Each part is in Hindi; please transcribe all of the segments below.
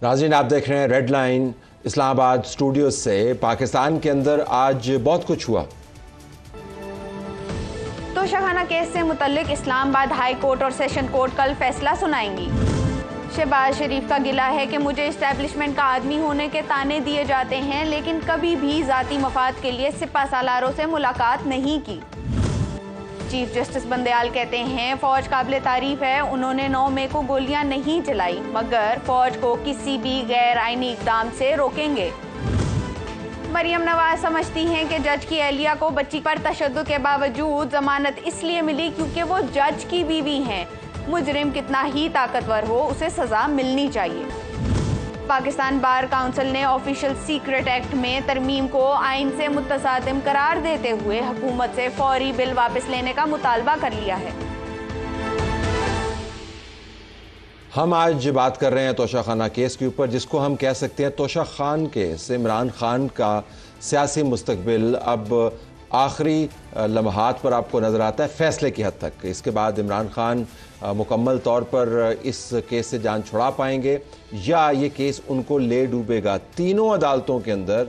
नाज़रीन, आप देख रहे हैं रेड लाइन इस्लामाबाद स्टूडियो से। पाकिस्तान के अंदर आज बहुत कुछ हुआ। तोशाखाना केस से मुतल्लिक इस्लामाबाद हाई कोर्ट और सेशन कोर्ट कल फैसला सुनाएंगी। शहबाज शरीफ का गिला है कि मुझे इस्टेब्लिशमेंट का आदमी होने के ताने दिए जाते हैं, लेकिन कभी भी ज़ाती मफाद के लिए सिपा सालारों से मुलाकात नहीं की। चीफ जस्टिस बंदयाल कहते हैं फौज काबिल तारीफ है, उन्होंने 9 मई को गोलियां नहीं चलाई, मगर फौज को किसी भी गैर आईनी इकदाम से रोकेंगे। मरियम नवाज समझती हैं कि जज की एहलिया को बच्ची पर तशद्दुद के बावजूद जमानत इसलिए मिली क्योंकि वो जज की बीवी हैं। मुजरिम कितना ही ताकतवर हो, उसे सजा मिलनी चाहिए। पाकिस्तान बार काउंसिल ने ऑफिशियल सीक्रेट एक्ट में तरमीम को आइन से मुतसादिम करार देते हुए हुकूमत से फौरी बिल वापस लेने का मुतालबा कर लिया है। हम आज बात कर रहे हैं तोशाखाना केस के ऊपर, जिसको हम कह सकते हैं तोशा खान केस। इमरान खान का सियासी मुस्तकबिल अब आखिरी लम्हात पर आपको नज़र आता है, फैसले की हद तक। इसके बाद इमरान खान मुकम्मल तौर पर इस केस से जान छुड़ा पाएंगे या ये केस उनको ले डूबेगा। तीनों अदालतों के अंदर,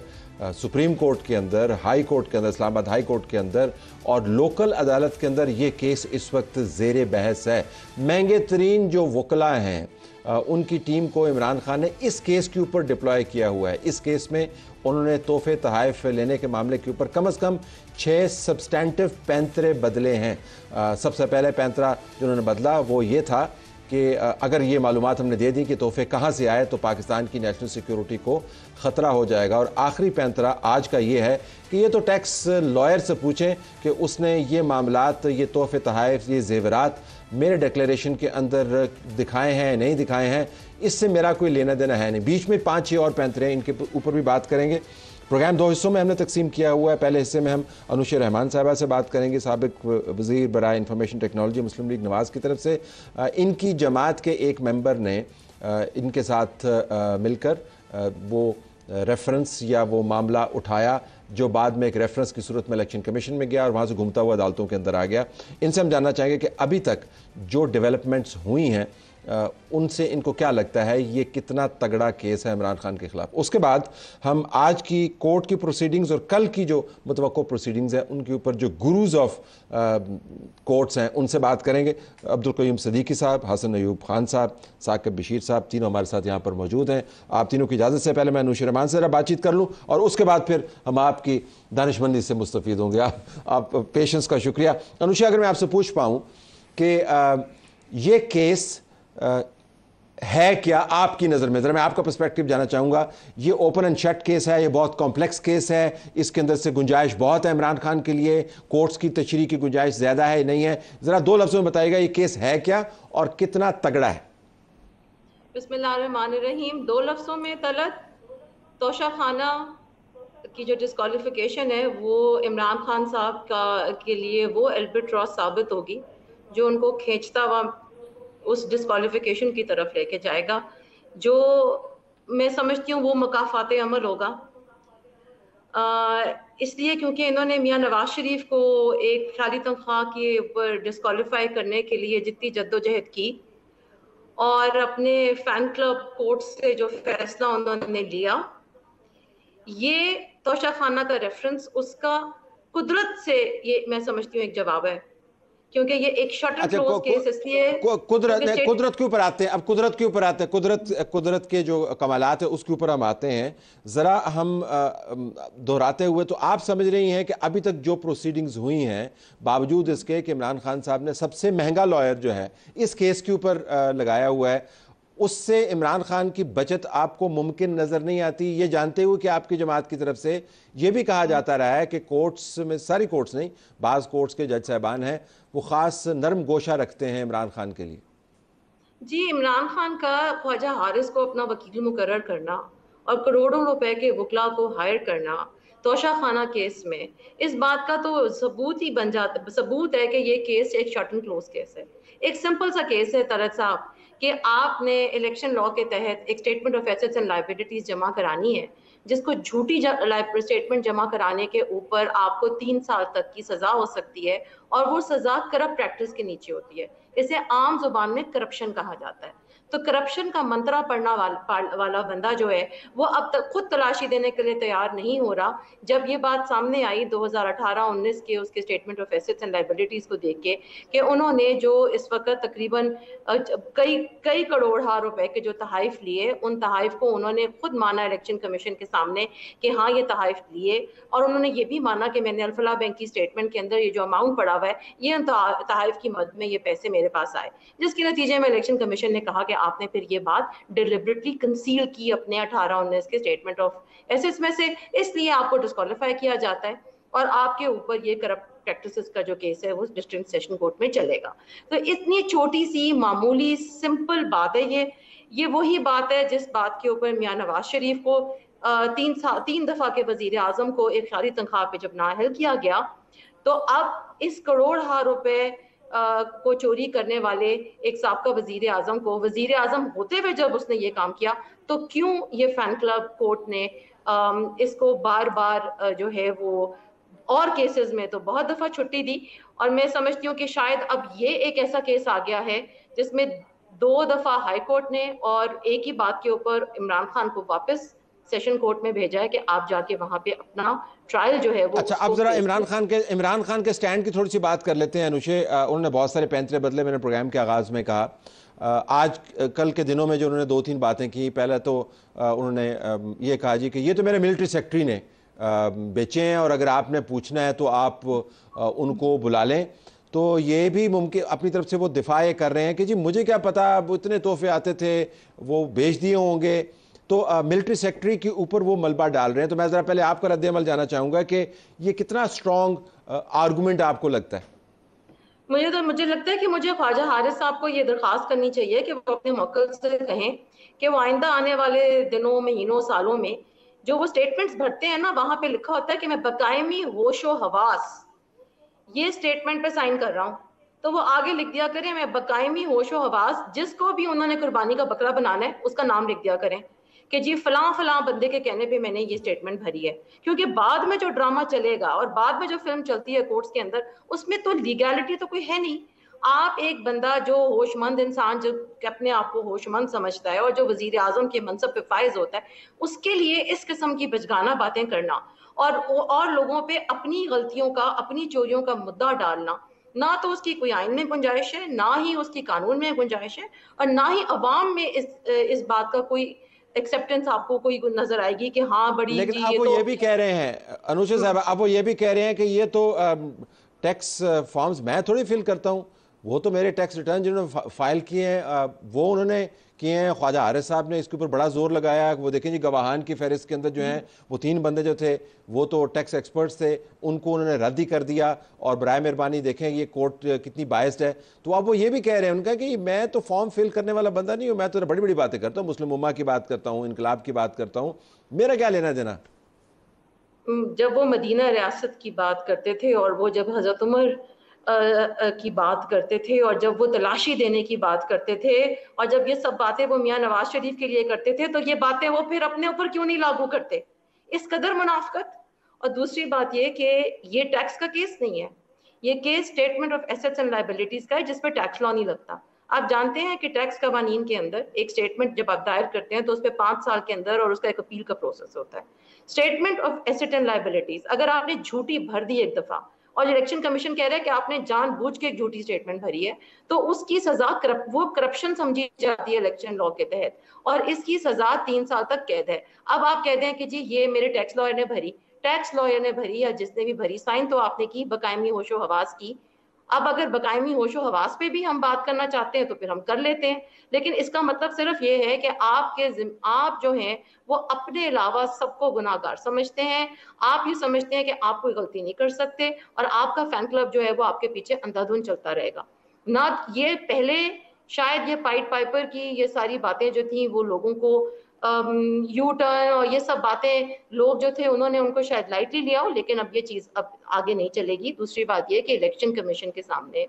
सुप्रीम कोर्ट के अंदर, हाई कोर्ट के अंदर, इस्लामाबाद हाई कोर्ट के अंदर और लोकल अदालत के अंदर ये केस इस वक्त ज़ेरे बहस है। महंगे तरीन जो वकला हैं उनकी टीम को इमरान खान ने इस केस के ऊपर डिप्लॉय किया हुआ है। इस केस में उन्होंने तोहफे तहाइफ लेने के मामले के ऊपर कम से कम 6 सब्सटेंटिव पैंतरे बदले हैं। सबसे पहले पैंतरा जो उन्होंने बदला वो ये था कि अगर ये मालूमात हमने दे दी कि तोहफे कहाँ से आए तो पाकिस्तान की नेशनल सिक्योरिटी को ख़तरा हो जाएगा। और आखिरी पैंतरा आज का ये है कि ये तो टैक्स लॉयर से पूछें कि उसने ये मामलात, ये तोहफे तहाइफ, ये जेवरात मेरे डिक्लेरेशन के अंदर दिखाए हैं नहीं दिखाए हैं, इससे मेरा कोई लेना देना है नहीं। बीच में 5-6 और पैंतरे, इनके ऊपर भी बात करेंगे। प्रोग्राम 2 हिस्सों में हमने तकसीम किया हुआ है। पहले हिस्से में हम अनुशा रहमान साहिबा से बात करेंगे, साबिक वज़ीर बराए इंफॉर्मेशन टेक्नोलॉजी मुस्लिम लीग नवाज़ की तरफ से। इनकी जमात के एक मेंबर ने इनके साथ मिलकर वो रेफरेंस या वो मामला उठाया जो बाद में एक रेफरेंस की सूरत में इलेक्शन कमीशन में गया और वहाँ से घूमता हुआ अदालतों के अंदर आ गया। इनसे हम जानना चाहेंगे कि अभी तक जो डेवलपमेंट्स हुई हैं उनसे इनको क्या लगता है, ये कितना तगड़ा केस है इमरान खान के खिलाफ। उसके बाद हम आज की कोर्ट की प्रोसीडिंग्स और कल की जो मुतवक्को प्रोसीडिंग्स हैं उनके ऊपर जो गुरुज ऑफ कोर्ट्स हैं उनसे बात करेंगे। अब्दुल कयूम सदीकी साहब, हसन अयूब खान साहब, साकिब बशीर साहब, तीनों हमारे साथ यहाँ पर मौजूद हैं। आप तीनों की इजाज़त से पहले मैं अनुशा रहमान से बातचीत कर लूँ और उसके बाद फिर हम आपकी दानिशमंदी से मुस्तफ़ीद होंगे। आप पेशेंस का शुक्रिया। अनुशा, अगर मैं आपसे पूछ पाऊँ कि ये केस है क्या आपकी नज़र में, ज़रा मैं आपका पर्सपेक्टिव जानना चाहूँगा। ये ओपन एंड शट केस है, ये बहुत कॉम्प्लेक्स केस है, इसके अंदर से गुंजाइश बहुत है इमरान खान के लिए, कोर्ट्स की तशरीह की गुंजाइश ज़्यादा है नहीं है? ज़रा 2 लफ्ज़ों में बताइएगा ये केस है क्या और कितना तगड़ा है। बिस्मिल्लाहिर्रहमानिर्रहीम। 2 लफ्ज़ों में तलत, तोशाखाना की जो डिस्क्वालिफिकेशन है वो इमरान खान साहब के लिए वो एल्बिट्रॉस साबित होगी जो उनको खींचता हुआ उस डिस्क्वालिफिकेशन की तरफ लेके जाएगा, जो मैं समझती हूँ वो मुकाफ़ाते अमल होगा। इसलिए क्योंकि इन्होंने मियां नवाज शरीफ को एक खाली तनख्वाह के ऊपर डिस्क्वालीफाई करने के लिए जितनी जद्दोजहद की और अपने फैन क्लब कोर्ट से जो फैसला उन्होंने लिया, ये तोशाखाना का रेफरेंस उसका कुदरत से, ये मैं समझती हूँ एक जवाब है, क्योंकि ये एक शटर क्लोज केस इसलिए कुदरत के ऊपर आते हैं। अब कुदरत के ऊपर आते हैं, कुदरत के जो कमालात है उसके ऊपर हम आते हैं। ज़रा हम दोहराते हुए, तो आप समझ रही हैं कि अभी तक जो प्रोसीडिंग्स हुई हैं, बावजूद इसके कि इमरान खान साहब ने सबसे महंगा लॉयर जो है इस केस के ऊपर लगाया हुआ है, उससे इमरान खान की बचत आपको मुमकिन नज़र नहीं आती, ये जानते हुए कि आपकी जमात की तरफ से ये भी कहा जाता रहा है कि कोर्ट्स में, सारी कोर्ट्स नहीं, बाज़ कोर्ट्स के जज साहबान हैं वो ख़ास नरम गोशा रखते हैं इमरान खान के लिए। जी, इमरान खान का ख्वाजा हारिस को अपना वकील मुकर्रर करना और करोड़ों रुपए के वकला को हायर करना तोशाखाना केस में, इस बात का तो सबूत है कि ये केस एक शॉर्ट एंड क्लोज केस है। एक सिंपल सा केस है तरत साहब कि आपने इलेक्शन लॉ के तहत एक statement of assets and liabilities जमा करानी है, जिसको झूठी स्टेटमेंट जमा कराने के ऊपर आपको 3 साल तक की सजा हो सकती है और वो सजा करप्ट प्रैक्टिस के नीचे होती है। इसे आम जुबान में करप्शन कहा जाता है। तो करप्शन का मंत्रा पढ़ना वाला बंदा जो है वो अब तक खुद तलाशी देने के लिए तैयार नहीं हो रहा। जब ये बात सामने आई 2018-19 के उसके statement of assets and liabilities को देख के कि उन्होंने जो इस वक्त तकरीबन कई कई करोड़ रुपए के जो तहाइफ लिए, उन तहाइफ को उन्होंने खुद माना इलेक्शन कमीशन के सामने कि हाँ ये तहाइफ लिए, और उन्होंने ये भी माना कि मैंने अल्फला बैंक की स्टेटमेंट के अंदर ये जो अमाउंट पड़ा हुआ है ये उन तहाइफ की मद में ये पैसे मेरे पास आए, जिसके नतीजे में इलेक्शन कमीशन ने कहा कि आपने फिर ये बात डिलिबरेटली कंसील की अपने 18-19 के स्टेटमेंट ऑफ एसेट्स में से, इसलिए आपको डिस्क्वालीफाई किया जाता है और आपके ऊपर ये करप्ट प्रैक्टिसेस का जो केस है वो डिस्ट्रिक्ट सेशन कोर्ट में चलेगा। तो इतनी छोटी सी मामूली सिंपल बात है, ये वही बात है जिस बात के ऊपर मियां नवाज शरीफ को 3 दफा के वजीर आजम को एक खाली तनख्वाह पे जब नाअहल किया गया, तो अब इस करोड़ रुपए को चोरी करने वाले एक साबका वजीर आजम को वजीर आजम होते हुए जब उसने ये काम किया, तो क्यों ये फैन क्लब कोर्ट ने इसको बार बार जो है वो और केसेस में तो बहुत दफा छुट्टी दी। और मैं समझती हूँ कि शायद अब ये एक ऐसा केस आ गया है जिसमें 2 दफा हाई कोर्ट ने और एक ही बात के ऊपर इमरान खान को वापस सेशन कोर्ट में भेजा है कि आप जाके वहां पे अपना ट्रायल जो है वो। अच्छा, अब जरा इमरान खान के स्टैंड की थोड़ी सी बात कर लेते हैं अनुषे। उन्होंने बहुत सारे पैंतरे बदले, मैंने प्रोग्राम के आगाज में कहा। आज कल के दिनों में जो उन्होंने 2-3 बातें की, पहले तो उन्होंने ये कहा जी कि ये तो मेरे मिलिट्री सेक्रेटरी ने बेचे हैं और अगर आपने पूछना है तो आप उनको बुला लें। तो ये भी मुमकिन अपनी तरफ से वो दिफा ये कर रहे हैं कि जी मुझे क्या पता, अब इतने तोहफे आते थे वो बेच दिए होंगे। तो मिलिट्री सेक्रेटरी के ऊपर वो मलबा डाल रहे हैं। तो मैं ज़रा पहले आपका रद्द-ए-अमल जानना चाहूँगा कि ये कितना स्ट्रॉन्ग आर्गूमेंट आपको लगता है? मुझे लगता है कि मुझे ख्वाजा हारिस साहब को ये दरख्वास्त करनी चाहिए कि वो अपने मौक़िफ़ से कहें कि वो आइंदा आने वाले दिनों, महीनों, सालों में जो वो स्टेटमेंट्स भरते हैं ना, वहां पे लिखा होता है कि मैं बकायमी होशो हवास ये स्टेटमेंट पे साइन कर रहा हूँ, तो वो आगे लिख दिया करें मैं बकायमी होशो हवास, जिसको भी उन्होंने कुर्बानी का बकरा बनाना है उसका नाम लिख दिया करें कि जी फलां फलां बंदे के कहने पे मैंने ये स्टेटमेंट भरी है। क्योंकि बाद में जो ड्रामा चलेगा और बाद में जो फिल्म चलती है कोर्ट्स के अंदर, उसमें तो लीगैलिटी तो कोई है नहीं। आप एक बंदा जो होशमंद इंसान, जो अपने आप को होशमंद समझता है और जो वजीर आजम के मनसब पे फायज होता है, उसके लिए इस किस्म की बचगाना बातें करना और लोगों पे अपनी गलतियों का, अपनी चोरियों का मुद्दा डालना, ना तो उसकी कोई आइन में गुंजाइश है, ना ही उसकी कानून में गुंजाइश है, और ना ही अवाम में इस बात का कोई एक्सेप्टेंस आपको कोई नजर आएगी कि हाँ बड़ी। लेकिन आप वो ये भी कह रहे हैं अनुषा साहब, आप वो ये भी कह रहे हैं कि ये तो टैक्स फॉर्म्स मैं थोड़ी फिल करता हूँ, वो तो मेरे टैक्स रिटर्न जिन्होंने फाइल किए हैं वो उन्होंने किए हैं। ख्वाजा हारिस साहब ने इसके ऊपर बड़ा जोर लगाया। वो देखें जी गवाहान की फहरिस्त के अंदर जो हैं वो 3 बंदे जो थे वो तो टैक्स एक्सपर्ट्स थे, उनको उन्होंने रद्द ही कर दिया। और बराए मेहरबानी देखें ये कोर्ट कितनी बायस्ड है। तो आप वो ये भी कह रहे हैं उनका कि मैं तो फॉर्म फिल करने वाला बंदा नहीं हूँ, मैं तो बड़ी बड़ी बातें करता हूँ, मुस्लिम उम्मा की बात करता हूँ, इनकलाब की बात करता हूँ, मेरा क्या लेना देना। जब वो मदीना रियासत की बात करते थे और वो जब हजरत उमर की बात करते थे और जब वो तलाशी देने की बात करते थे और जब ये सब बातें वो मियां नवाज शरीफ के लिए करते थे, तो ये बातें वो फिर अपने ऊपर क्यों नहीं लागू करते? इस कदर मुनाफकत। और दूसरी बात ये कि ये टैक्स का केस नहीं है, ये case statement of assets and liabilities का है जिसपे टैक्स लॉ नहीं लगता। आप जानते हैं कि टैक्स कवानीन के अंदर एक स्टेटमेंट जब आप दायर करते हैं तो उस पर 5 साल के अंदर और उसका एक अपील का प्रोसेस होता है। Statement of asset and liabilities अगर आपने झूठी भर दी एक दफा और इलेक्शन कमीशन कह रहा है कि आपने जानबूझ के एक झूठी स्टेटमेंट भरी है, तो उसकी सजा वो करप्शन समझी जाती है इलेक्शन लॉ के तहत, और इसकी सजा 3 साल तक कैद है। अब आप कहते हैं कि जी ये मेरे टैक्स लॉयर ने भरी, टैक्स लॉयर ने भरी या जिसने भी भरी, साइन तो आपने की बकायमी होशो हवास की। अब अगर बकायमी होशो हवास पे भी हम बात करना चाहते हैं तो फिर हम कर लेते हैं, लेकिन इसका मतलब सिर्फ ये है कि आप जो हैं वो अपने अलावा सबको गुनाहगार समझते हैं। आप ये समझते हैं कि आप कोई गलती नहीं कर सकते और आपका फैन क्लब जो है वो आपके पीछे अंधाधुंध चलता रहेगा। ना ये पहले शायद ये पाइट पाइपर की ये सारी बातें जो थी वो लोगों को यू टर्न और ये सब बातें लोग जो थे उन्होंने उनको शायद लाइटली लिया हो, लेकिन अब ये चीज अब आगे नहीं चलेगी। दूसरी बात ये कि इलेक्शन कमीशन के सामने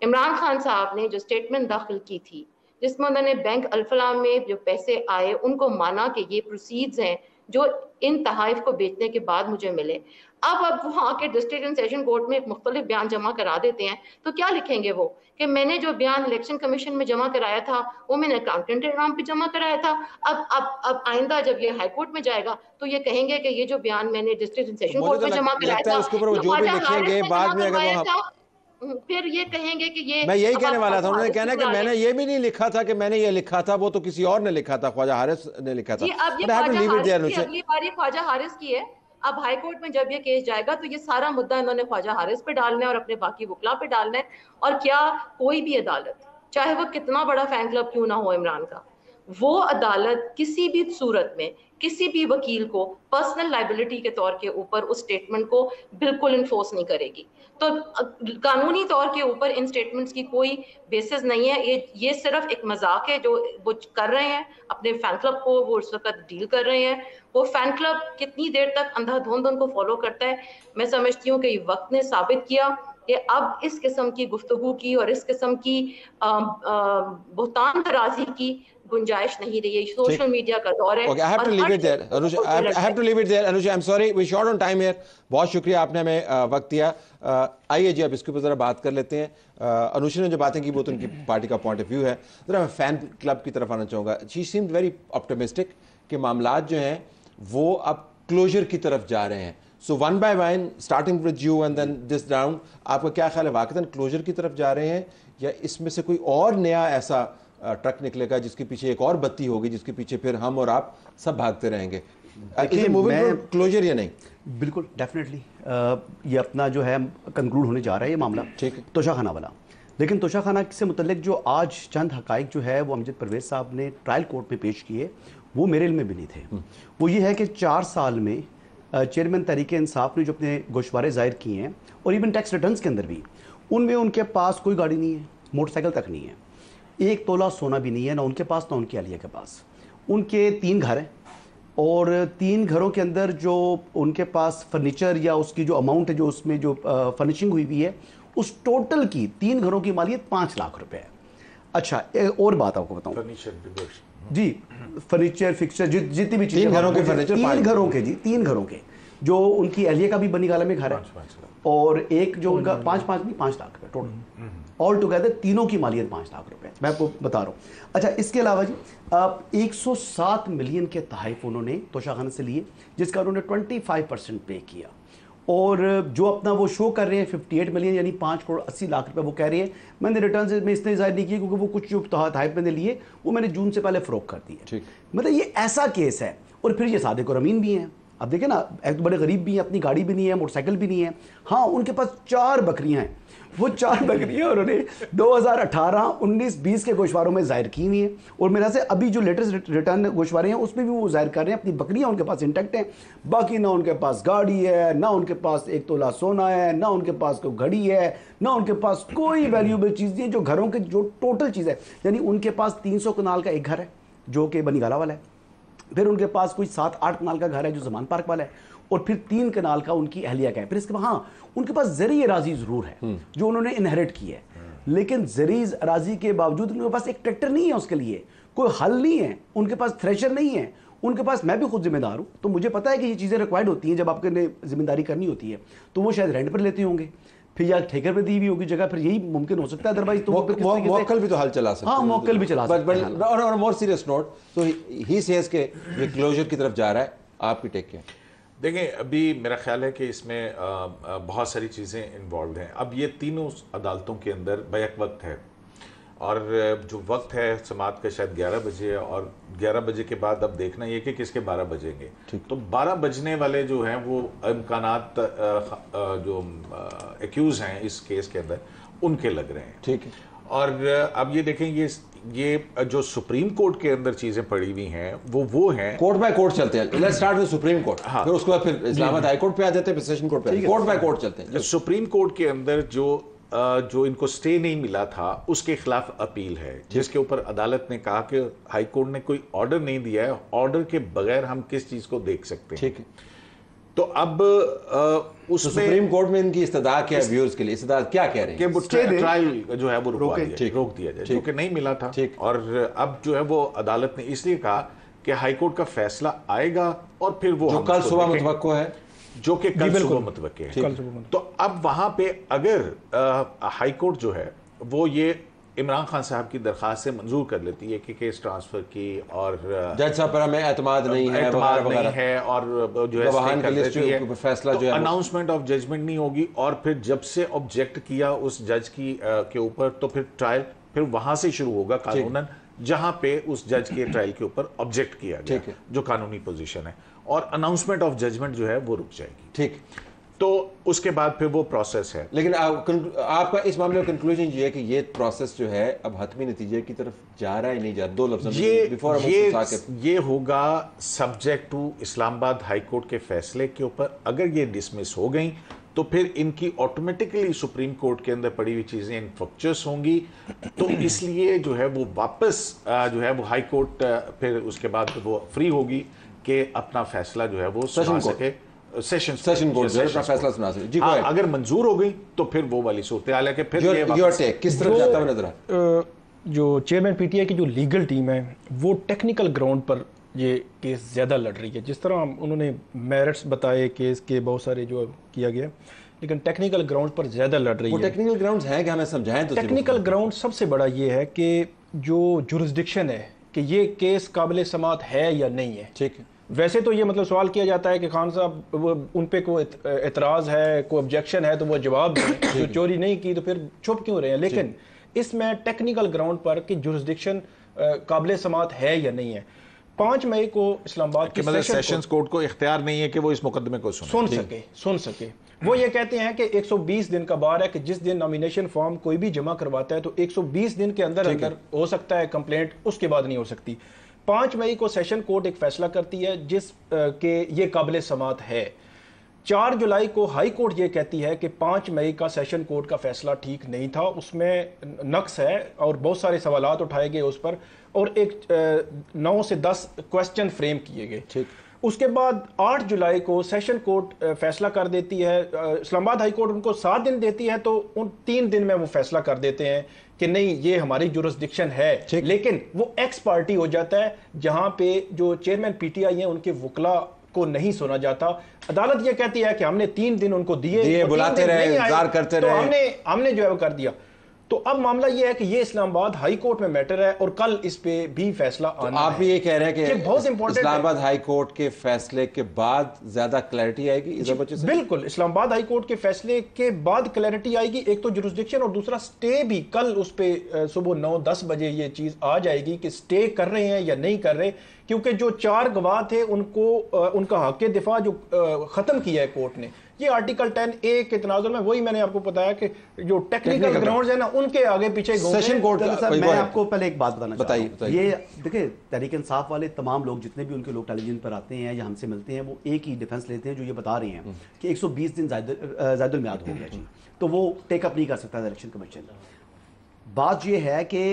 इमरान खान साहब ने जो स्टेटमेंट दाखिल की थी जिसमें उन्होंने बैंक अल्फला में जो पैसे आए उनको माना कि ये प्रोसीड्स हैं जो इन तहाइफ को बेचने के बाद मुझे मिले। अब वो आके डिस्ट्रिक्ट एंड सेशन कोर्ट में एक मुख्तलिफ बयान जमा करा देते हैं, तो क्या लिखेंगे वो कि मैंने जो बयान इलेक्शन कमीशन में जमा कराया था वो मैंने अकाउंटेंट के नाम पे जमा कराया था। अब आइंदा जब ये हाई कोर्ट में जाएगा तो ये कहेंगे कि ये जो बयान मैंने डिस्ट्रिक्ट एंड सेशन कोर्ट में जमा कराया था, उसके ऊपर जो भी लिखेंगे बाद में अगर वो फिर ये कहेंगे कि ये, मैं यही कहने वाला था, उन्होंने कहना कि मैंने ये भी नहीं लिखा था कि मैंने ये लिखा था, वो तो किसी और ने लिखा था, ख्वाजा हारिस ने लिखा था। अब ये अगली बारी ख्वाजा हारिस की है। अब हाई कोर्ट में जब ये केस जाएगा तो ये सारा मुद्दा इन्होंने ख्वाजा हारिस पे डालना है और अपने बाकी वकला पे डालना है। और क्या कोई भी अदालत, चाहे वो कितना बड़ा फैन क्लब क्यों ना हो इमरान का, वो अदालत किसी भी सूरत में किसी भी वकील को पर्सनल लाइबिलिटी के तौर के ऊपर उस स्टेटमेंट को बिल्कुल इन्फोर्स नहीं करेगी। तो कानूनी तौर के ऊपर इन स्टेटमेंट्स की कोई बेसिस नहीं है। ये सिर्फ एक मजाक है जो वो कर रहे हैं अपने फैन क्लब को, वो उस वक्त डील कर रहे हैं। वो फैन क्लब कितनी देर तक अंधाधुंध उनको फॉलो करता है, मैं समझती हूँ कि वक्त ने साबित किया कि अब इस किस्म की गुफ्तगू की और इस किस्म की बुहतान तराजी की गुंजाइश नहीं रही है। सोशल मीडिया का दौर है। I have to leave it there, Anuj. I have to leave it there, Anuj. I'm sorry, we short on time here. बहुत शुक्रिया आपने हमें वक्त दिया। आइए जी अब इसके ऊपर ज़रा बात कर लेते हैं। अनुज ने जो बातें की वो तो उनकी पार्टी का पॉइंट ऑफ व्यू है। ज़रा मैं फैन क्लब की तरफ आना चाहूँगा। शी सीम्ड वेरी ऑप्टिमिस्टिक कि मामलात जो हैं वो अब क्लोजर की तरफ जा रहे हैं। So one by one starting with you and then this round, आपका क्या ख्याल है, वाकई क्लोजर की तरफ जा रहे हैं या इसमें से कोई और नया ऐसा ट्रक निकलेगा जिसके पीछे एक और बत्ती होगी जिसके पीछे फिर हम और आप सब भागते रहेंगे? क्लोजर या नहीं? बिल्कुल डेफिनेटली ये अपना जो है कंक्लूड होने जा रहा है ये मामला, ठीक है, तोशाखाना वाला। लेकिन तोशाखाना से मुतल्लिक जो आज चंद हकाइक जो है वो अमजद परवेज साहब ने ट्रायल कोर्ट में पेश किए वो मेरे इल्म में भी नहीं थे। वो ये है कि 4 साल में चेयरमैन तहरीक इंसाफ ने जो अपने गोशवारे ज़ाहिर किए हैं और इवन टैक्स रिटर्न्स के अंदर भी, उनमें उनके पास कोई गाड़ी नहीं है, मोटरसाइकिल तक नहीं है, 1 तोला सोना भी नहीं है, ना उनके पास ना उनकी अहलिया के पास। उनके 3 घर हैं और 3 घरों के अंदर जो उनके पास फर्नीचर या उसकी जो अमाउंट है जो उसमें जो फर्निशिंग हुई है उस टोटल की 3 घरों की मालियत 5 लाख रुपए है। अच्छा और बात आपको बताऊं, फर्नीचर जी, फर्नीचर फिक्सचर जितनी भी चीजें, 3 घरों के फर्नीचर, 3 घरों के जी, 3 घरों के, जो उनकी अहलिया का भी बनीगाला में घर है और एक जो उनका 5 लाख रुपए टोटल ऑल टुगेदर, तीनों की मालियत 5 लाख रुपए, मैं आपको बता रहा हूँ। अच्छा इसके अलावा जी 107 मिलियन के तहाइफ उन्होंने तोशाखाना से लिए जिसका उन्होंने 25% पे किया और जो अपना वो शो कर रहे हैं 58 मिलियन यानी 5 करोड़ 80 लाख रुपए वो कह रहे हैं मैंने रिटर्न में इसलिए जाहिर नहीं किए क्योंकि वो कुछ जो तहाइफ मैंने लिए वो मैंने जून से पहले फरोख्त कर दिए। मतलब ये ऐसा केस है। और फिर ये सादिक और अमीन भी हैं, अब देखें ना, एक तो बड़े गरीब भी हैं, अपनी गाड़ी भी नहीं है, मोटरसाइकिल भी नहीं है। हाँ उनके पास 4 बकरियां हैं, वो 4 बकरियां उन्होंने 2018, 19, 20 के गोशवारों में जाहिर की हुई हैं और मेरा से अभी जो लेटेस्ट रिटर्न गोशवारे हैं उसमें भी वो जाहिर कर रहे हैं अपनी बकरियां उनके पास इंटैक्ट हैं। बाकी ना उनके पास गाड़ी है, ना उनके पास 1 तोला सोना है, ना उनके पास कोई घड़ी है, ना उनके पास कोई वैल्यूएबल चीज़ नहीं है जो घरों के जो टोटल चीज़ है। यानी उनके पास 300 कनाल का एक घर है जो कि बनीगाला वाला है, फिर उनके पास कोई 7-8 कनाल का घर है जो जमान पार्क वाला है और फिर 3 कनाल का उनकी अहलिया का है। फिर इसके बाद हाँ उनके पास ज़री अराजी ज़रूर है जो उन्होंने इनहेरिट की है, लेकिन ज़री अराजी के बावजूद उनके पास एक ट्रैक्टर नहीं है, उसके लिए कोई हल नहीं है, उनके पास थ्रेशर नहीं है, उनके पास, मैं भी खुद जिम्मेदार हूँ तो मुझे पता है कि ये चीज़ें रिक्वायर्ड होती हैं जब आपके जिम्मेदारी करनी होती है तो वो शायद रेंट पर लेते होंगे, फिर या ठेकर पे दी हुई होगी जगह, फिर यही मुमकिन हो सकता है, अदरवाइज तो मोक्कल भी तो हल चला सकते हैं। हाँ मोक्कल भी चला सकते हैं। But on more serious note, तो ही सेज के ये क्लोजर की तरफ जा रहा है, आपकी टेक क्या? देखें अभी मेरा ख्याल है कि इसमें बहुत सारी चीज़ें इन्वॉल्व हैं। अब ये तीनों अदालतों के अंदर बैक वक्त है और जो वक्त है समात का शायद 11 बजे है और 11 बजे के बाद अब देखना ये कि किसके 12 बजेंगे। तो 12 बजने वाले जो हैं वो इम्कानात जो एक्यूज हैं इस केस के अंदर उनके लग रहे हैं। ठीक है। और अब ये देखें ये जो सुप्रीम कोर्ट के अंदर चीजें पड़ी हुई हैं वो हैं, कोर्ट बाय कोर्ट चलते हैं। Let's start with supreme court, फिर उसके बाद फिर इस्लामाबाद हाई कोर्ट पे आ जाते हैं, फिर सेशन कोर्ट पे, कोर्ट बाय कोर्ट चलते हैं। सुप्रीम कोर्ट के अंदर जो इनको स्टे नहीं मिला था उसके खिलाफ अपील है जिसके ऊपर अदालत ने कहा कि हाई कोर्ट ने कोई ऑर्डर नहीं दिया है, ऑर्डर के बगैर हम किस चीज को देख सकते हैं। ठीक है। तो अब उसमें सुप्रीम कोर्ट में इनकी इस्तदा क्या है व्यूअर्स के लिए, इस्तदा क्या कह रहे हैं कि ट्रायल जो है वो रोक दिया जाए, जो कि नहीं मिला था। और अब जो है वो अदालत ने इसलिए कहा कि हाई कोर्ट का फैसला आएगा और फिर वो जो कल सुबह मुतवक्को है, जो कि कल सुबह मुतवक्के है। तो अब वहां पे अगर हाई कोर्ट जो है वो ये इमरान खान साहब की दरखास्त से मंजूर कर लेती है कि केस ट्रांसफर की और जज साहब पर हमें एतमाद नहीं है, और जो है फैसला जो है अनाउंसमेंट ऑफ जजमेंट नहीं होगी, और फिर जब से ऑब्जेक्ट किया उस जज की के ऊपर तो फिर ट्रायल फिर वहां से शुरू होगा कानूनन, जहां पे उस जज के ट्रायल के ऊपर ऑब्जेक्ट किया गया जो कानूनी पोजीशन है, और अनाउंसमेंट ऑफ जजमेंट जो है वो रुक जाएगी। ठीक, तो उसके बाद फिर वो प्रोसेस है। लेकिन आपका इस मामले में कंक्लूजन ये है कि ये प्रोसेस जो है अब हतमी नतीजे की तरफ जा रहा है, नहीं जा रहा? दो लफ्ज़ ये होगा subject to Islamabad high court के फैसले के ऊपर। अगर ये डिसमिस हो गई तो फिर इनकी ऑटोमेटिकली सुप्रीम कोर्ट के अंदर पड़ी हुई चीजें इनफ्रक्चर्स होंगी, तो इसलिए जो है वो वापस जो है वो हाई कोर्ट फिर उसके बाद वो फ्री होगी कि अपना फैसला जो है वो सुना सके, सेशन कोर्ट जो है फैसला सुना सके। जी, अगर मंजूर हो गई तो फिर वो वाली सूरत हाल है कि फिर योर टेक किस तरफ जाता हुआ नजर आता? जो चेयरमैन पीटीआई की जो लीगल टीम है वो टेक्निकल ग्राउंड पर ये केस ज़्यादा लड़ रही है। जिस तरह उन्होंने मेरिट्स बताए केस के बहुत सारे जो किया गया, लेकिन टेक्निकल ग्राउंड पर ज़्यादा लड़ रही है। वो टेक्निकल ग्राउंड्स हैं कि हमें समझाएं तो। टेक्निकल ग्राउंड सबसे बड़ा ये है कि जो जुरिस्डिक्शन है कि ये केस काबिल समात है या नहीं है। ठीक है, वैसे तो ये मतलब सवाल किया जाता है कि खान साहब उन पे कोई एतराज़ है, कोई ऑब्जेक्शन है तो वो जवाब दें, जो चोरी नहीं की तो फिर चुप क्यों रहे हैं। लेकिन इसमें टेक्निकल ग्राउंड पर कि जुरिस्डिक्शन काबिल समात है या नहीं है। 5 मई को इस्लामाबाद के सेशंस कोर्ट को इख्तियार नहीं है कि वो इस मुकदमे को सुन सके। वो ये कहते हैं कि 120 दिन का बार है कि जिस दिन नॉमिनेशन फॉर्म कोई भी जमा करवाता है तो 120 दिन के अंदर अंदर हो सकता है कंप्लेंट, उसके बाद नहीं हो सकती। 5 मई को सेशन कोर्ट एक फैसला करती है जिस के ये काबिल समात है। 4 जुलाई को हाई कोर्ट ये कहती है कि 5 मई का सेशन कोर्ट का फैसला ठीक नहीं था, उसमें नक्स है और बहुत सारे सवालात उठाए गए उस पर, और एक 9 से 10 क्वेश्चन फ्रेम किए गए। ठीक, उसके बाद 8 जुलाई को सेशन कोर्ट फैसला कर देती है। इस्लामाबाद हाई कोर्ट उनको 7 दिन देती है, तो उन 3 दिन में वो फैसला कर देते हैं कि नहीं ये हमारी जुरिस्डिक्शन है। लेकिन वो एक्स पार्टी हो जाता है जहां पे जो चेयरमैन पीटीआई हैं उनके वकला को नहीं सुना जाता। अदालत ये कहती है कि हमने 3 दिन उनको दिए, बुलाते रहे, इंतजार करते रहे, हमने जो है वो कर दिया। तो अब मामला ये है कि ये इस्लामाबाद हाई कोर्ट में मैटर है और कल इस पे भी फैसला आना है। आप भी ये कह रहे हैं कि बहुत इंपॉर्टेंट इस्लामाबाद हाई कोर्ट के फैसले के बाद ज्यादा क्लैरिटी आएगी इस वजह से? बिल्कुल, इस्लामाबाद हाई कोर्ट के फैसले के बाद क्लैरिटी आएगी। एक तो जुरिस्डिक्शन और दूसरा स्टे भी कल उस पे सुबह 9-10 बजे ये चीज आ जाएगी कि स्टे कर रहे हैं या नहीं कर रहे, क्योंकि जो 4 गवाह थे उनको उनका हक दिफा जो खत्म किया है कोर्ट ने, ये आर्टिकल 10A के तनाजुर में, वही मैंने आपको बताया कि जो टेक्निकल ग्राउंड्स है ना उनके आगे पीछे सेशन कोर्ट। मैं आपको पहले एक बात बताना चाहता हूं। ये देखिए तहरीक इंसाफ वाले तमाम लोग जितने भी उनके लोग टेलीविजन पर आते हैं या हमसे मिलते हैं, वो एक ही डिफेंस लेते हैं जो ये बता रहे हैं कि 120 दिन ज़ायदुल मियाद हो गया जी, तो वो टेकअप नहीं कर सकता इलेक्शन कमीशन। बात ये है कि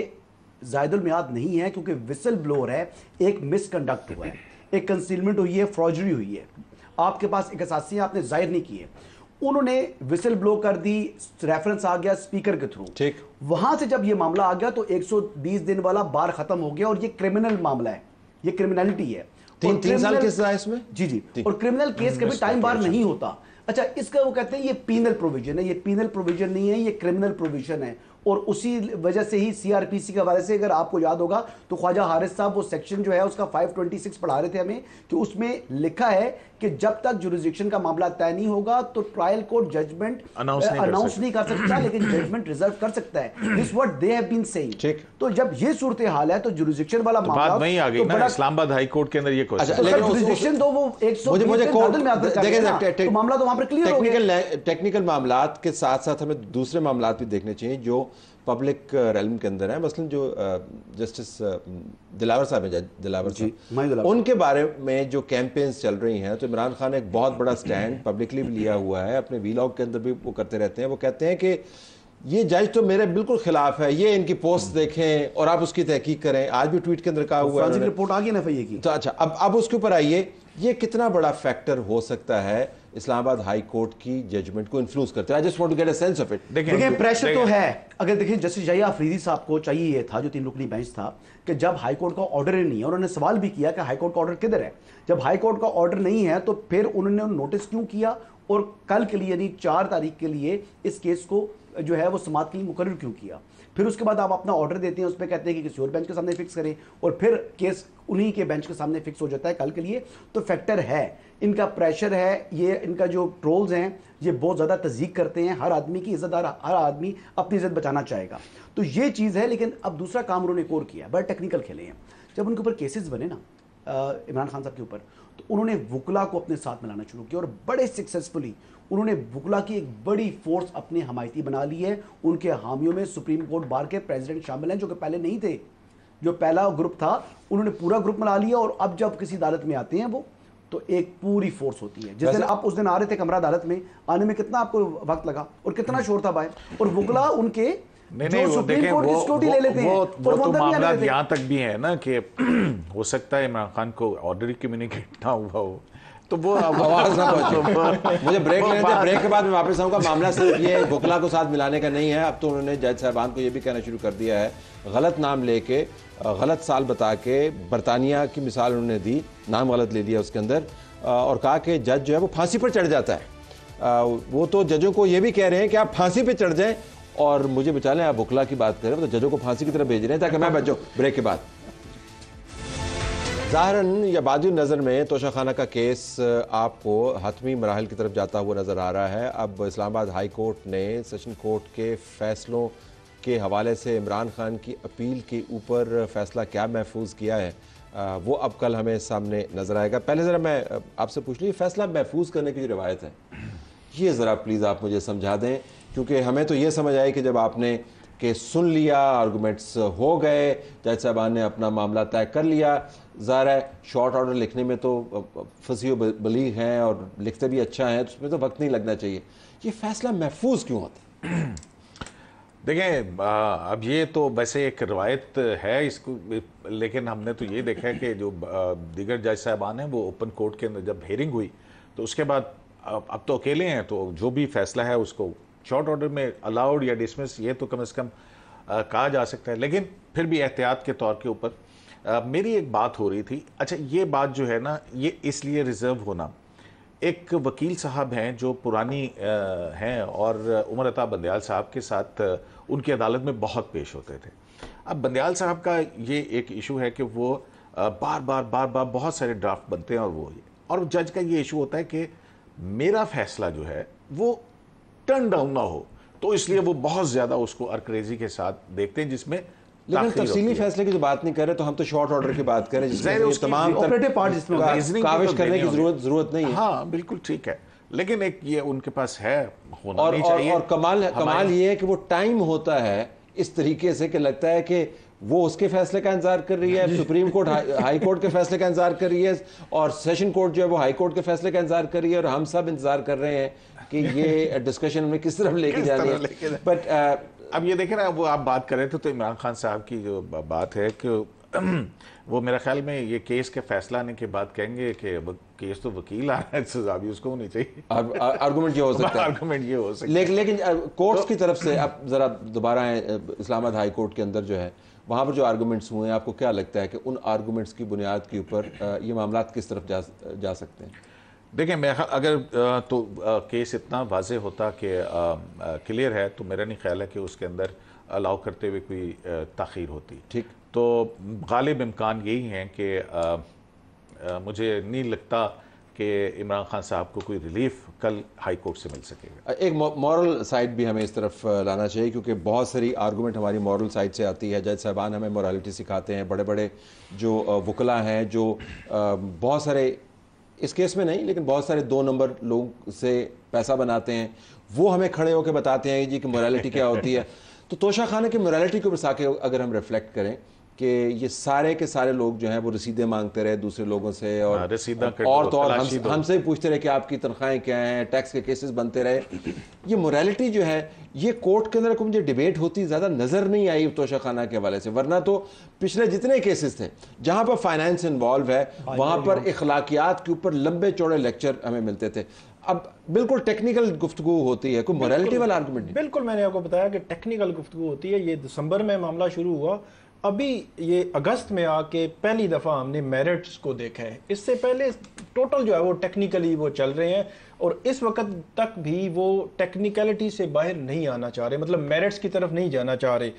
ज़ायदुल मियाद नहीं है क्योंकि विसल ब्लोअर है, एक मिसकंडक्ट हुआ है, एक कंसीलमेंट हुई है, फ्रॉडरी हुई है, आपके पास एक असासियां आपने जाहिर नहीं की है, उन्होंने विसल ब्लो कर दी, रेफरेंस आ गया स्पीकर के थ्रू। ठीक, वहां से जब ये मामला आ गया तो 120 दिन वाला बार खत्म हो गया और ये क्रिमिनल मामला है, ये क्रिमिनलिटी है। 3 साल की सजा इसमें? जी, और क्रिमिनल केस का भी टाइम बार नहीं होता। अच्छा, इसका वो कहते हैं ये पीनल प्रोविजन है, ये पीनल प्रोविजन नहीं है, ये क्रिमिनल प्रोविजन है। और उसी वजह से ही सीआरपीसी के हवाले से अगर आपको याद होगा तो ख्वाजा हारिस साहब वो सेक्शन जो है उसका 526 पढ़ा रहे थे हमें, कि उसमें लिखा है कि जब तक जुरिस्डिक्शन का मामला तय नहीं होगा तो ट्रायल कोर्ट जजमेंट अनाउंस नहीं कर सकता, लेकिन जजमेंट रिजर्व कर सकता है। This what they have been saying. तो जब ये सूरत हाल है तो जुरिस्डिक्शन वाला मामला वहीं आ गई ना इस्लामाबाद हाई कोर्ट के अंदर ये क्वेश्चन। लेकिन जुरिस्डिक्शन तो वो 120 में मामला तो वहां पर क्लियर हो गया। टेक्निकल मामलात के साथ साथ हमें दूसरे मामलात भी देखने चाहिए जो पब्लिक रेलम के अंदर है। मसलन जो जस्टिस दिलावर साहब हैं, दिलावर साहब, उनके बारे में जो कैंपेन्स चल रही हैं, तो इमरान खान ने एक बहुत बड़ा स्टैंड पब्लिकली भी लिया हुआ है, अपने वीलॉग के अंदर भी वो करते रहते हैं। वो कहते हैं कि ये जज तो मेरे बिल्कुल खिलाफ है, ये इनकी पोस्ट देखें और आप उसकी तहकीक करें। आज भी ट्वीट के अंदर कहा हुआ है, रिपोर्ट आ गई ना की। तो अच्छा, अब उसके ऊपर आइए, ये कितना बड़ा फैक्टर हो सकता है इस्लामाबाद हाई कोर्ट की जजमेंट को इन्फ्लुएंस करते हैं? I just want to get a sense of it. देखिए प्रेशर तो है। अगर देखिए जस्टिस जया अफरीदी साहब को चाहिए ये था, जो 3 रुकनी बेंच था, कि जब हाई कोर्ट का ऑर्डर ही नहीं है, उन्होंने सवाल भी किया कि हाई कोर्ट का ऑर्डर किधर है। जब हाई कोर्ट का ऑर्डर नहीं है तो फिर उन्होंने नोटिस क्यों किया और कल के लिए यानी 4 तारीख के लिए इस केस को जो है वो समाअत के लिए मुकर्रर क्यों किया। फिर उसके बाद आप अपना ऑर्डर देते हैं, उस पर कहते हैं कि किसी और बेंच के सामने फिक्स करें, और फिर केस उन्हीं के बेंच के सामने फिक्स हो जाता है कल के लिए। तो फैक्टर है, इनका प्रेशर है, ये इनका जो ट्रोल्स हैं ये बहुत ज़्यादा तज़ीक करते हैं। हर आदमी की इज्जत, हर आदमी अपनी इज्जत बचाना चाहेगा, तो ये चीज़ है। लेकिन अब दूसरा काम उन्होंने एक और किया, बड़ा टेक्निकल खेले हैं। जब उनके ऊपर केसेस बने ना इमरान खान साहब के ऊपर, तो उन्होंने वुकला को अपने साथ मिलाना शुरू किया, और बड़े सक्सेसफुली उन्होंने वुकला की एक बड़ी फोर्स अपने हमायती बना ली है। उनके हामियों में सुप्रीम कोर्ट बार के प्रेसिडेंट शामिल हैं, जो कि पहले नहीं थे। जो पहला ग्रुप था उन्होंने पूरा ग्रुप बना लिया, और अब जब किसी अदालत में आते हैं वो, तो एक पूरी फोर्स होती है। जिस दिन आप उस दिन आ रहे थे कमरा अदालत में, आने में कितना आपको वक्त लगा और कितना शोर था बाहर, और वुकला उनके जो सुप्रीम कोर्ट की सिक्योरिटी ले लेते हैं। वो तो मामला यहाँ तक भी है ना कि हो सकता है इमरान खान को ऑर्डर कम्युनिकेट ना हुआ हो, तो वो आवाज ना पहुंचे। मुझे ब्रेक लेने थे, ब्रेक के बाद मैं वापस आऊंगा। मामला सिर्फ ये वुकला को साथ मिलाने का नहीं है। अब तो उन्होंने जज साहबान को ये भी कहना शुरू कर दिया है, गलत नाम लेके, गलत साल बता के, बरतानिया की मिसाल उन्होंने दी, नाम गलत ले दिया उसके अंदर, और कहा कि जज जो है वो फांसी पर चढ़ जाता है। वो तो जजों को ये भी कह रहे हैं कि आप फांसी पर चढ़ जाएं और मुझे बचा लें। आप वुकला की बात करें तो जजों को फांसी की तरफ भेज रहे हैं ताकि मैं बच जाऊं। ब्रेक के बाद ज़ाहिरन या बादी नज़र में तोशा खाना का केस आपको हतमी मराहल की तरफ जाता हुआ नज़र आ रहा है। अब इस्लामाबाद हाई कोर्ट ने सेशन कोर्ट के फैसलों के हवाले से इमरान खान की अपील के ऊपर फ़ैसला क्या महफूज किया है, वो अब कल हमें सामने नज़र आएगा। पहले ज़रा मैं आपसे पूछ ली, फ़ैसला महफूज करने की जो रिवायत है ये ज़रा प्लीज़ आप मुझे समझा दें, क्योंकि हमें तो ये समझ आए कि जब आपने केस सुन लिया, आर्गूमेंट्स हो गए, जज साहबान ने अपना मामला तय कर लिया। ज़ाहिर है शॉर्ट ऑर्डर लिखने में तो फसी बलीग हैं और लिखते भी अच्छा हैं, तो उसमें तो वक्त नहीं लगना चाहिए। ये फ़ैसला महफूज क्यों होता है? देखें, अब ये तो वैसे एक रवायत है इसको, लेकिन हमने तो ये देखा है कि जो दीगर जज साहबान हैं वो ओपन कोर्ट के अंदर जब हेयरिंग हुई तो उसके बाद अब तो अकेले हैं, तो जो भी फैसला है उसको शॉर्ट ऑर्डर में अलाउड या डिसमिस, ये तो कम से कम कहा जा सकता है। लेकिन फिर भी एहतियात के तौर के ऊपर मेरी एक बात हो रही थी। अच्छा, ये बात जो है ना, ये इसलिए रिजर्व होना, एक वकील साहब हैं जो पुरानी हैं और उमर अता बंदयाल साहब के साथ उनकी अदालत में बहुत पेश होते थे। अब बंदयाल साहब का ये एक इशू है कि वो बार बार बहुत सारे ड्राफ्ट बनते हैं, और जज का ये इशू होता है कि मेरा फैसला जो है वो टर्न डाउन ना हो, तो इसलिए वो बहुत ज़्यादा उसको अर्करेजी के साथ देखते हैं, जिसमें लेकिन तफसीली फैसले की जो बात नहीं कर रहे, तो हम तो शॉर्ट ऑर्डर की बात कर रहे हैं जिसमें तमाम ऑपरेटिव पार्ट जिसमें काविश करने की जरूरत नहीं है। हाँ बिल्कुल ठीक है, लेकिन एक ये उनके पास है, होना और, नहीं चाहिए। और कमाल ये है कि वो टाइम होता है इस तरीके से कि लगता है कि वो उसके फैसले का इंतजार कर रही है, सुप्रीम कोर्ट हाई कोर्ट के फैसले का इंतजार कर रही है, और सेशन कोर्ट जो है वो हाई कोर्ट के फैसले का इंतजार कर रही है, और हम सब इंतजार कर रहे हैं कि ये डिस्कशन में किस तरफ लेके जा रही है। बट अब ये देखें ना, वो आप बात कर रहे थे तो इमरान खान साहब की जो बात है कि वो मेरा ख्याल में ये केस के फैसला आने के बाद कहेंगे कि केस तो वकील आ रहा है, सजा भी उसको होनी चाहिए। आर्गूमेंट ये हो सकता है, आर्गूमेंट ये हो सकता है। लेकिन कोर्ट्स की तरफ से अब जरा दोबारा इस्लामाबाद हाई कोर्ट के अंदर जो है वहाँ पर जो आर्गूमेंट्स हुए हैं, आपको क्या लगता है कि उन आर्गूमेंट्स की बुनियाद के ऊपर ये मामला किस तरफ जा सकते हैं? देखें, मैं अगर तो केस इतना वाजे होता कि क्लियर है, तो मेरा नहीं ख्याल है कि उसके अंदर अलाउ करते हुए कोई ताख़ीर होती। ठीक, तो गालिब इम्कान यही है कि मुझे नहीं लगता कि इमरान खान साहब को कोई रिलीफ कल हाई कोर्ट से मिल सकेगा। एक मॉरल साइड भी हमें इस तरफ लाना चाहिए, क्योंकि बहुत सारी आर्गूमेंट हमारी मॉरल साइड से आती है। जज साहबान हमें मॉरलिटी सिखाते हैं, बड़े बड़े जो वकला हैं, जो बहुत सारे, इस केस में नहीं लेकिन बहुत सारे 2 नंबर लोग से पैसा बनाते हैं, वो हमें खड़े होकर बताते हैं जी कि मोरालिटी क्या होती है। तो तोशा खाना की मोरालिटी के ऊपर साके अगर हम रिफ्लेक्ट करें कि ये सारे के सारे लोग जो हैं वो रसीदें मांगते रहे दूसरे लोगों से और रसीदा और तो और हमसे ही पूछते रहे कि आपकी तनख्वाहें क्या हैं, टैक्स के केसेस बनते रहे। ये मोरालिटी जो है ये कोर्ट के अंदर को मुझे डिबेट होती ज़्यादा नज़र नहीं आई तोशाखाना के हवाले से, वरना तो पिछले जितने केसेस थे जहाँ पर फाइनेंस इन्वॉल्व है वहाँ पर इखलाकियात के ऊपर लंबे चौड़े लेक्चर हमें मिलते थे। अब बिल्कुल टेक्निकल गुफ्तगू होती है, कोई मोरालिटी वाला आर्गुमेंट नहीं। बिल्कुल, मैंने आपको बताया कि टेक्निकल गुफ्तगू होती है। ये दिसंबर में मामला शुरू हुआ, अभी ये अगस्त में आके पहली दफ़ा हमने मेरिट्स को देखा है। इससे पहले टोटल जो है वो टेक्निकली वो चल रहे हैं और इस वक्त तक भी वो टेक्निकलिटी से बाहर नहीं आना चाह रहे, मतलब मेरिट्स की तरफ नहीं जाना चाह रहे।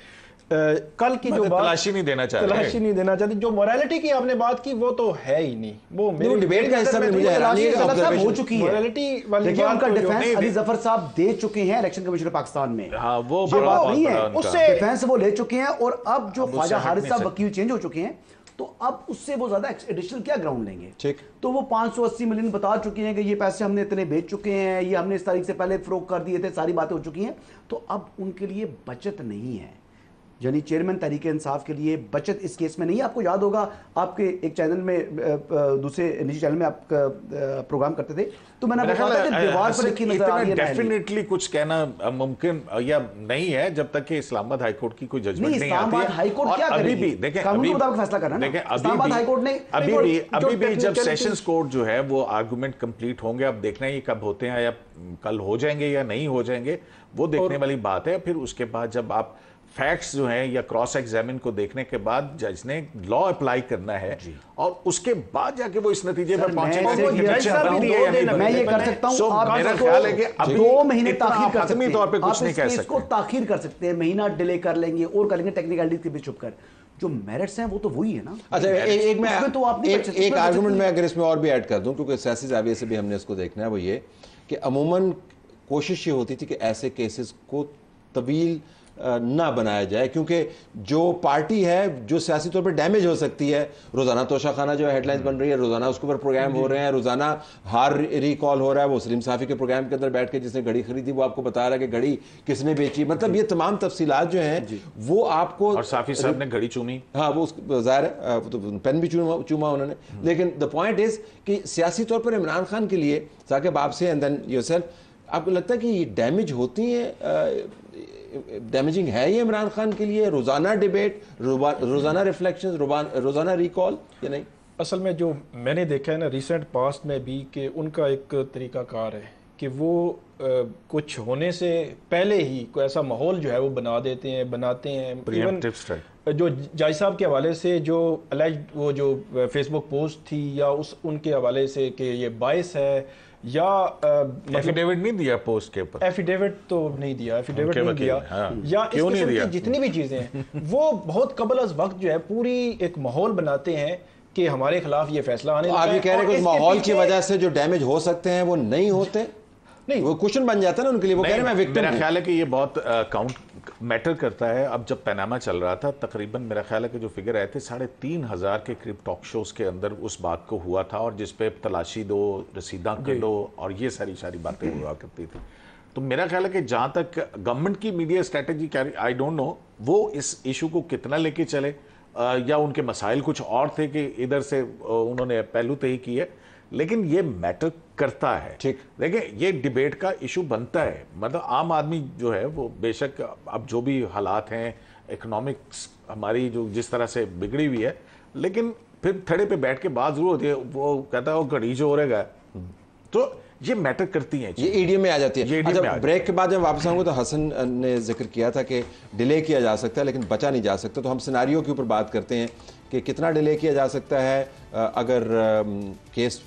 कल की जो बात तलाशी नहीं देना चाहते, जो मोरालिटी की आपने बात की वो तो है ही नहीं, वो डिबेट का हिस्सा भी मुझे हैरानी है कि हो चुकी है। मोरालिटी वाली देखिए उनका बात डिफेंस अली जफर साहब दे चुके हैं इलेक्शन कमीशन पाकिस्तान में। हाँ, वो बात नहीं है, उससे डिफेंस वो ले चुके हैं और अब जो ख्वाजा हारिस साहब वकील चेंज हो चुके हैं तो अब उससे वो ज्यादा एडिशनल क्या ग्राउंड लेंगे। ठीक, तो वो 580 मिलियन बता चुके हैं कि ये पैसे हमने इतने बेच चुके हैं, ये हमने इस तारीख से पहले फरोख्त कर दिए थे, सारी बातें हो चुकी हैं। तो अब उनके लिए बचत नहीं है, यानी चेयरमैन तहरीक इंसाफ के लिए बचत इस केस में नहीं है। आपको याद होगा आपके एक चैनल में दूसरे निजी चैनल में आप प्रोग्राम करते थे तो मैंने बताया कि दीवार पर लिखी नजर आ रही है। डेफिनेटली कुछ कहना मुमकिन या नहीं है जब तक कि इस्लामाबाद हाई कोर्ट की कोई जजमेंट नहीं आती है। हाई कोर्ट क्या अभी भी देखें, कानून के मुताबिक फैसला करना है। देखें, इस्लामाबाद हाई कोर्ट ने अभी भी जब सेशंस कोर्ट जो है वो आर्गुमेंट कंप्लीट होंगे, अब देखना है ये कब होते हैं, या कल हो जाएंगे या नहीं हो जाएंगे, वो देखने वाली बात है। फिर उसके बाद जब आप फैक्ट्स जो हैं या क्रॉस एग्जामिन को देखने के बाद जज ने लॉ अप्लाई करना है और उसके बाद जाके वो इस नतीजे पर पहुंचेंगे। मैं ये कर सकता हूं, मेरा ख्याल है कि अभी 2 महीने ताखीर कर सकते हैं, तौर पे कुछ नहीं कह सकते, इसको ताखीर कर सकते हैं, महीना डिले कर लेंगे और कर लेंगे टेक्निकलिटी के बीच छुप कर। जो मेरिट्स हैं वो तो वही है ना। अच्छा, एक आर्गुमेंट मैं अगर इसमें और भी ऐड कर दूं, क्योंकि सियासी जाविये से भी हमने इसको देखना है, वो ये कि अमूमन कोशिश ये होती थी कि ऐसे केसेस को तवील ना बनाया जाए, क्योंकि जो पार्टी है जो सियासी तौर पर डैमेज हो सकती है, रोजाना तोशाखाना जो हेडलाइंस बन रही है, रोजाना उसके ऊपर प्रोग्राम हो रहे हैं, रोजाना हार रिकॉल हो रहा है। वो सलीम साफी के प्रोग्राम के अंदर बैठ के जिसने घड़ी खरीदी वो आपको बता रहा है कि घड़ी किसने बेची, मतलब ये तमाम तफसीलात जो हैं वो आपको। और साफी साहब ने घड़ी चूमी, हाँ वो जाहिर है तो पेन भी चूमा उन्होंने, लेकिन द पॉइंट इज कि सियासी तौर पर इमरान खान के लिए साकिब आपसे एंड देन योरसेल्फ, आपको लगता है कि ये डैमेज होती है, डैमेजिंग है ये इमरान खान के लिए, रोजाना डिबेट, रोजाना रिफ्लेक्शंस, रोजाना रिकॉल, या नहीं? असल में जो मैंने देखा है ना रिसेंट पास्ट में भी, कि उनका एक तरीकाकार है कि वो कुछ होने से पहले ही कोई ऐसा माहौल जो है वो बनाते हैं। जो जाय साहब के हवाले से जो वो जो फेसबुक पोस्ट थी या उनके हवाले से कि ये बायस है, या एफिडेविट नहीं दिया पोस्ट के ऊपर, एफिडेविट तो नहीं दिया, एफिडेविट नहीं दिया, या इस किस्म की जितनी भी चीजें हैं वो बहुत कबल अज वक्त जो है पूरी एक माहौल बनाते हैं कि हमारे खिलाफ ये फैसला आने लगा है। आप ये कह रहे हैं कि माहौल की वजह से जो डैमेज हो सकते हैं वो नहीं होते, नहीं वो क्वेश्चन बन जाता है ना उनके लिए, वो कह रहे हैं मैं विक्टिम हूं। मेरा ख्याल है कि ये बहुत काउंट मैटर करता है। अब जब पैनामा चल रहा था, तकरीबन मेरा ख्याल है कि जो फिगर आए थे 3,500 के करीब टॉक शोज के अंदर उस बात को हुआ था, और जिस पे तलाशी दो, रसीदा कर लो और ये सारी बातें हुआ करती थी। तो मेरा ख्याल है कि जहाँ तक गवर्नमेंट की media strategy I don't know वो इस इशू को कितना लेके चले, या उनके मसाइल कुछ और थे कि इधर से उन्होंने पहलू तय की है, लेकिन ये मैटर करता है। ठीक, देखिए ये डिबेट का इशू बनता है, मतलब आम आदमी जो है वो बेशक अब जो भी हालात हैं, इकोनॉमिक्स हमारी जो जिस तरह से बिगड़ी हुई है, लेकिन फिर थड़े पे बैठ के बात जरूर होती है, वो कहता है वो घड़ी जो हो रहेगा, तो ये मैटर करती हैं, ये ईडीएम में आ जाती है। अच्छा, ब्रेक के बाद जब वापस आऊंगा तो हसन ने जिक्र किया था कि डिले किया जा सकता है लेकिन बचा नहीं जा सकता, तो हम सिनारियो के ऊपर बात करते हैं कि कितना डिले किया जा सकता है, अगर केस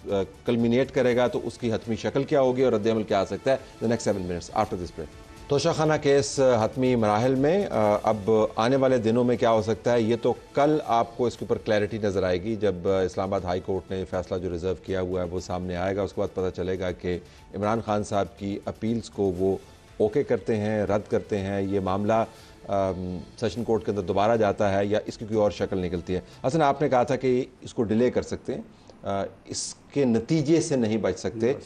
कल्मिनेट करेगा तो उसकी हतमी शक्ल क्या होगी और रद्द-ए-अमल क्या आ सकता है। The next 7 minutes after this break. Toshakhana case हतमी मराहल में, अब आने वाले दिनों में क्या हो सकता है ये तो कल आपको इसके ऊपर क्लैरिटी नज़र आएगी जब इस्लामाबाद हाई कोर्ट ने फैसला जो रिज़र्व किया हुआ है वो सामने आएगा। उसके बाद पता चलेगा कि इमरान खान साहब की अपील्स को वो ओके करते हैं, रद्द करते हैं, ये मामला सेशन कोर्ट के अंदर दोबारा जाता है या इसकी कोई और शक्ल निकलती है। असल आपने कहा था कि इसको डिले कर सकते हैं, इसके नतीजे से नहीं बच सकते,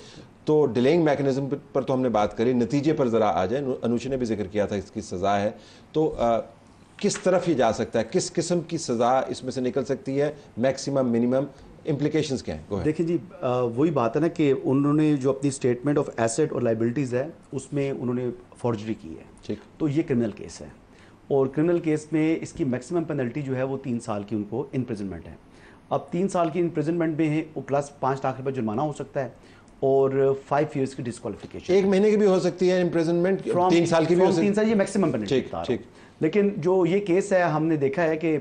तो डिलेइंग मैकेनिज्म पर तो हमने बात करी, नतीजे पर ज़रा आ जाए। अनुज ने भी जिक्र किया था इसकी सज़ा है, तो किस तरफ ये जा सकता है, किस किस्म की सज़ा इसमें से निकल सकती है, मैक्सिमम मिनिमम इम्प्लीकेशंस क्या हैं? देखिए जी, वही बात है ना कि उन्होंने जो अपनी स्टेटमेंट ऑफ एसेट और लाइबिलिटीज़ है उसमें उन्होंने फॉर्जरी की है। ठीक, तो ये क्रिमिनल केस है और क्रिमिनल केस में इसकी मैक्सिमम पेनल्टी जो है वो 3 साल की उनको इम्प्रिजनमेंट है। अब 3 साल की इम्प्रिजनमेंट में है वो प्लस 5 लाख रुपये जुर्माना हो सकता है और 5 ईयर्स की डिस्क्वालिफिकेशन। 1 महीने की भी हो सकती है इम्प्रिजनमेंट, 3 साल की भी हो सकती है। 3 साल ये मैक्सिमम पेनल्टी बता रहा हूं। लेकिन जो ये केस है हमने देखा है कि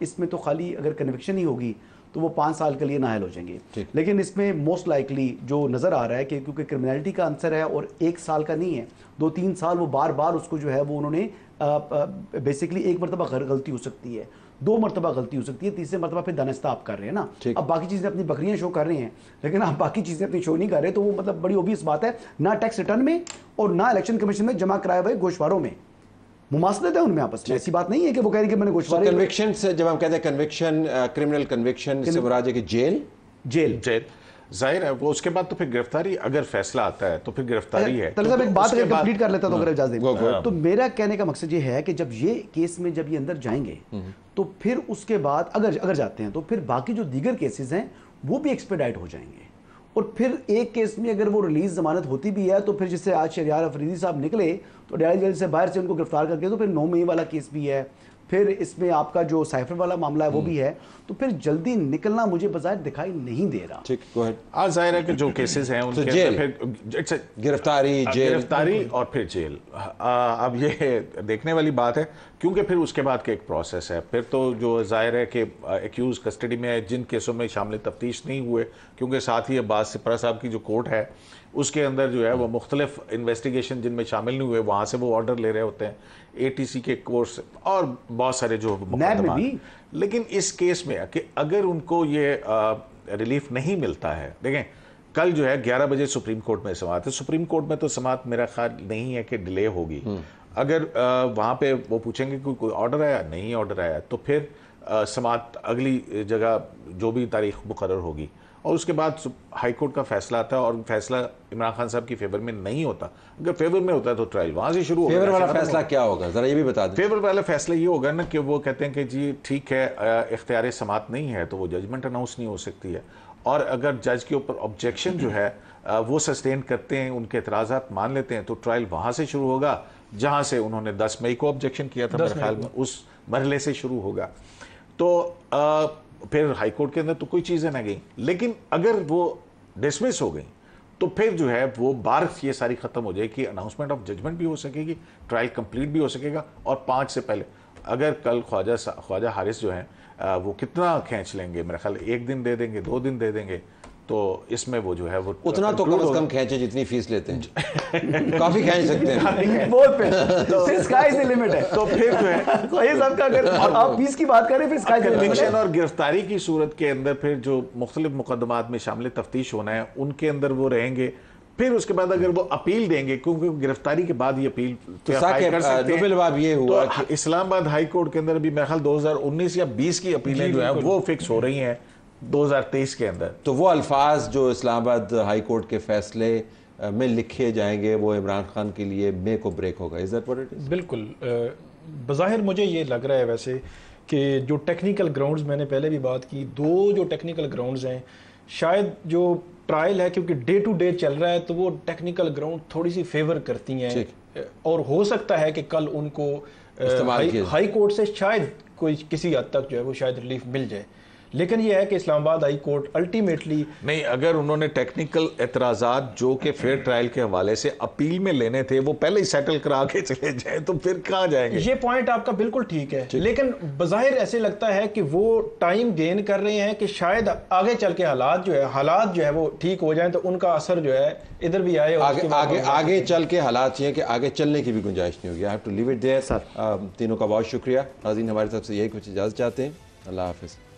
इसमें तो खाली अगर कन्विक्शन ही होगी तो वो 5 साल के लिए नाअहल हो जाएंगे। लेकिन इसमें मोस्ट लाइकली जो नज़र आ रहा है कि क्योंकि क्रिमिनलिटी का आंसर है और 1 साल का नहीं है, 2-3 साल वो बार बार उसको जो है वो उन्होंने बेसिकली एक मरतबा गलती हो सकती है, 2 मरतबा गलती हो सकती है, तीसरे मरतबा फिर दानिस्ता आप कर रहे हैं ना। अब बाकी चीज़ें अपनी बकरियां शो कर रहे हैं लेकिन आप बाकी चीज़ें अपनी शो नहीं कर रहे, तो वो मतलब बड़ी ओबियस बात है, ना टैक्स रिटर्न में और ना इलेक्शन कमीशन में जमा कराए हुए गोशवारों में मुमासलत है उनमें आपस में। ऐसी बात नहीं है कि वो कह रही कि मैंने गोशवारे कन्विक्शन से, जब हम कहते हैं कन्विक्शन, क्रिमिनल कन्विक्शन से मुराद है कि जेल जाहिर है वो उसके बाद तो फिर गिरफ्तारी, अगर फैसला आता है तो फिर गिरफ्तारी है। तो एक बात अगर कंप्लीट कर लेता तो अगर इजाजत दें, तो मेरा कहने का मकसद ये है कि जब ये केस में जब ये अंदर जाएंगे तो फिर उसके बाद अगर जाते हैं तो फिर बाकी जो दीगर केसेस हैं वो भी एक्सपेडाइट हो जाएंगे और फिर एक केस में अगर वो रिलीज जमानत होती भी है तो फिर जिससे आज शहरियार अफरीदी साहब निकले तो डेरा जेल से बाहर से उनको गिरफ्तार करके तो फिर 9 मई वाला केस भी है, फिर इसमें आपका जो साइफर वाला मामला है वो भी है, तो फिर जल्दी निकलना मुझे बाजार दिखाई नहीं दे रहा। ठीक, गो अहेड। आज जाहिर है कि जो केसेस हैं उनके जेल, फिर गिरफ्तारी और फिर जेल। अब ये देखने वाली बात है क्योंकि फिर उसके बाद का एक प्रोसेस है। फिर तो जो जाहिर है कि एक्यूज कस्टडी में है, जिन केसों में शामिल तफ्तीश नहीं हुए, क्योंकि साथ ही अब्बास सिपरा साहब की जो कोर्ट है उसके अंदर जो है वो मुख्तलिफ इन्वेस्टिगेशन जिनमें शामिल नहीं हुए वहाँ से वो ऑर्डर ले रहे होते हैं, ATC के कोर्स और बहुत सारे जो मुकदमा। लेकिन इस केस में कि अगर उनको ये रिलीफ नहीं मिलता है, देखें कल जो है 11 बजे सुप्रीम कोर्ट में समाअत है। सुप्रीम कोर्ट में तो समाअत मेरा ख्याल नहीं है कि डिले होगी। अगर वहाँ पे वो पूछेंगे कि कोई ऑर्डर आया, नहीं ऑर्डर आया, तो फिर समाअत अगली जगह जो भी तारीख मुकर्रर होगी और उसके बाद हाई कोर्ट का फैसला आता है और फैसला इमरान खान साहब की फेवर में नहीं होता। अगर फेवर में होता है तो ट्रायल वहाँ से शुरू होगा। फेवर वाला फैसला क्या होगा, जरा ये भी बता दें। फेवर वाला फैसला ये होगा ना कि वो कहते हैं कि जी ठीक है, इख्तियार समाअत नहीं है तो वो जजमेंट अनाउंस नहीं हो सकती है, और अगर जज के ऊपर ऑब्जेक्शन जो है वो सस्टेन करते हैं, उनके एतराज़ात मान लेते हैं, तो ट्रायल वहाँ से शुरू होगा जहाँ से उन्होंने 10 मई को ऑब्जेक्शन किया था, मेरे ख्याल में उस मरहले से शुरू होगा। तो फिर हाई कोर्ट के अंदर तो कोई चीज़ें ना गई, लेकिन अगर वो डिसमिस हो गई तो फिर जो है वो बार ये सारी ख़त्म हो जाएगी, अनाउंसमेंट ऑफ जजमेंट भी हो सकेगी, ट्रायल कंप्लीट भी हो सकेगा, और 5 से पहले अगर कल ख्वाजा हारिस जो है वो कितना खींच लेंगे, मेरा ख्याल 1 दिन दे देंगे, 2 दिन दे देंगे, तो इसमें वो जो है वो उतना तो कम से कम खींचे जितनी फीस लेते हैं। काफी खींच सकते हैं बहुत पे, तो स्काई से लिमिट है। तो फिर जो है ये सब का अगर आप फीस की बात करें फिर स्काई कन्विक्शन और गिरफ्तारी की सूरत के अंदर फिर जो मुख्तलिफ मुकदमात में शामिल तफ्तीश होना है उनके अंदर वो रहेंगे। फिर उसके बाद अगर वो अपील देंगे, क्योंकि गिरफ्तारी के बाद ही अपील तो ये हुआ तो इस्लामाबाद हाई कोर्ट के अंदर भी मेरे ख्याल 2019 या 20 की अपीलें जो है वो फिक्स हो रही हैं 2023 के अंदर। तो वो अल्फाज जो इस्लामाबाद हाई कोर्ट के फैसले में लिखे जाएंगे वो इमरान खान के लिए मेक और ब्रेक होगा। Is that what it is? बिल्कुल, बज़ाहिर मुझे ये लग रहा है वैसे कि जो टेक्निकल ग्राउंड्स, मैंने पहले भी बात की, 2 जो टेक्निकल ग्राउंड्स हैं, शायद जो ट्रायल है क्योंकि डे टू डे चल रहा है तो वो टेक्निकल ग्राउंड थोड़ी सी फेवर करती हैं, और हो सकता है कि कल उनको हाई कोर्ट से शायद कोई किसी हद तक जो है वो शायद रिलीफ मिल जाए। लेकिन यह है कि इस्लामाबाद हाई कोर्ट अल्टीमेटली नहीं, अगर उन्होंने टेक्निकल एतराज़ात जो कि फेयर ट्रायल के हवाले से अपील में लेने थे वो पहले ही सेटल करा के चले जाए तो फिर कहाँ जाएंगे? ये पॉइंट आपका बिल्कुल ठीक है, लेकिन बज़ाहिर ऐसे लगता है कि वो टाइम गेन कर रहे हैं कि शायद आगे चल के हालात जो है वो ठीक हो जाए तो उनका असर जो है इधर भी आए। आगे चल के हालात ये हैं कि आगे चलने की भी गुंजाइश नहीं होगी। I have to leave it there. तीनों का बहुत शुक्रिया। नाज़रीन, हमारी तरफ से यही कुछ इजाज़त चाहते हैं। अल्लाह हाफिज़।